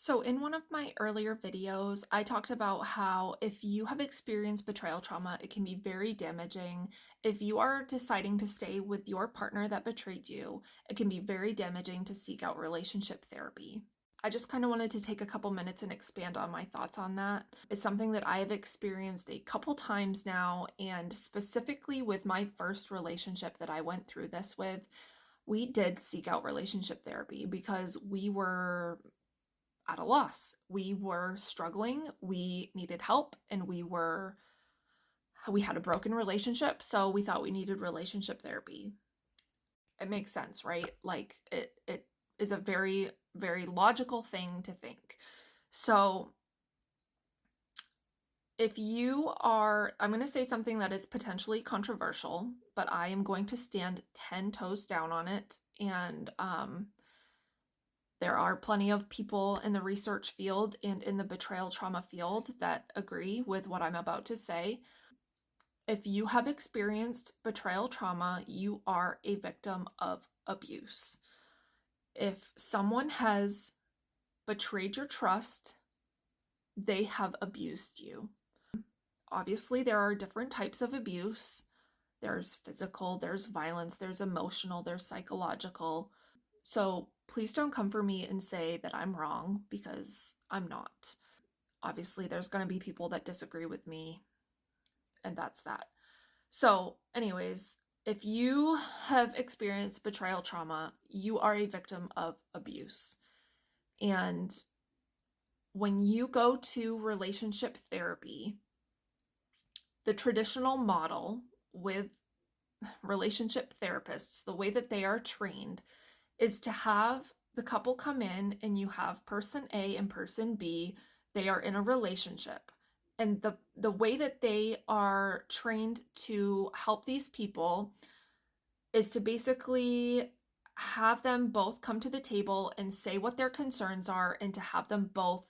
So, in one of my earlier videos, I talked about how if you have experienced betrayal trauma, it can be very damaging. If you are deciding to stay with your partner that betrayed you, it can be very damaging to seek out relationship therapy. I just kind of wanted to take a couple minutes and expand on my thoughts on that. It's something that I have experienced a couple times now, and specifically with my first relationship that I went through this with, we did seek out relationship therapy because we were at a loss. We were struggling, we needed help, and we had a broken relationship, so we thought we needed relationship therapy. It makes sense, right? Like it is a very very logical thing to think. So, if you are, I'm going to say something that is potentially controversial, but I am going to stand 10 toes down on it. And there are plenty of people in the research field and in the betrayal trauma field that agree with what I'm about to say. If you have experienced betrayal trauma, you are a victim of abuse. If someone has betrayed your trust, they have abused you. Obviously, there are different types of abuse. There's physical, there's violence, there's emotional, there's psychological. So please don't come for me and say that I'm wrong, because I'm not. Obviously, there's going to be people that disagree with me, and that's that. So, anyways, if you have experienced betrayal trauma, you are a victim of abuse. And when you go to relationship therapy, the traditional model with relationship therapists, the way that they are trained, is to have the couple come in and you have person A and person B. They are in a relationship. And the way that they are trained to help these people is to basically have them both come to the table and say what their concerns are, and to have them both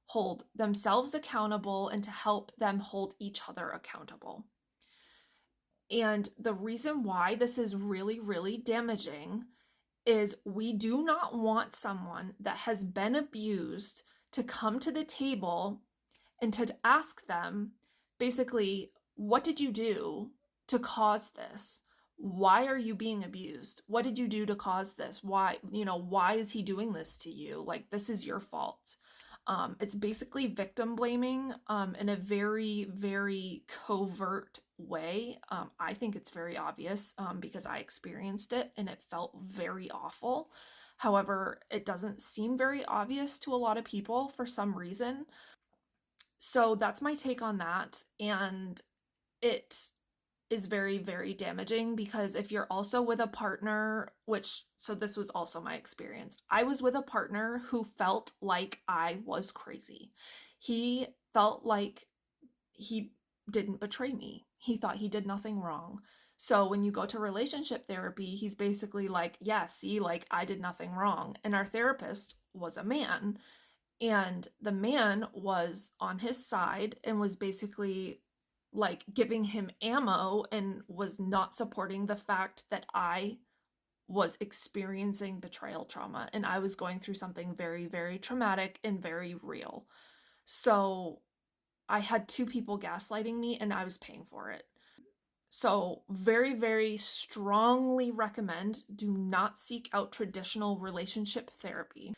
hold themselves accountable and to help them hold each other accountable. And the reason why this is really, really damaging is we do not want someone that has been abused to come to the table and to ask them, basically, what did you do to cause this? Why are you being abused? What did you do to cause this? Why is he doing this to you? Like, this is your fault. It's basically victim blaming in a very, very covert way. I think it's very obvious because I experienced it and it felt very awful. However, it doesn't seem very obvious to a lot of people for some reason. So that's my take on that. And it is very, very damaging, because if you're also with a partner, so this was also my experience. I was with a partner who felt like I was crazy. He felt like he didn't betray me. He thought he did nothing wrong. So when you go to relationship therapy, he's basically like, yeah, see, like, I did nothing wrong. And our therapist was a man. And the man was on his side and was basically like giving him ammo and was not supporting the fact that I was experiencing betrayal trauma and I was going through something very, very traumatic and very real. So I had two people gaslighting me and I was paying for it. So very, very strongly recommend, do not seek out traditional relationship therapy.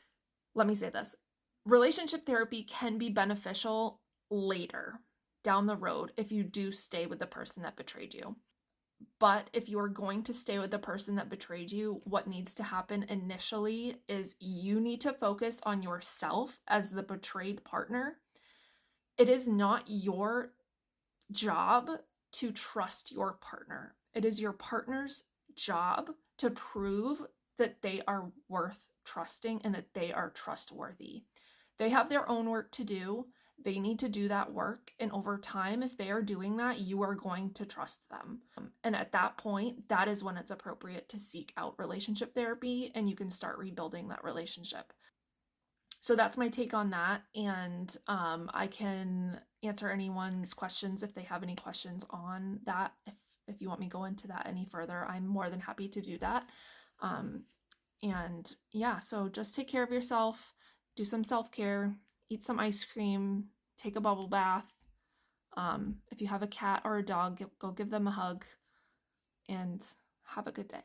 Let me say this. Relationship therapy can be beneficial later down the road if you do stay with the person that betrayed you. But if you are going to stay with the person that betrayed you, what needs to happen initially is you need to focus on yourself as the betrayed partner. It is not your job to trust your partner. It is your partner's job to prove that they are worth trusting and that they are trustworthy. They have their own work to do. They need to do that work. And over time, if they are doing that, you are going to trust them. And at that point, that is when it's appropriate to seek out relationship therapy and you can start rebuilding that relationship. So that's my take on that. And I can answer anyone's questions if they have any questions on that. If you want me to go into that any further, I'm more than happy to do that. And yeah, so just take care of yourself. do some self-care, eat some ice cream, take a bubble bath. If you have a cat or a dog, go give them a hug and have a good day.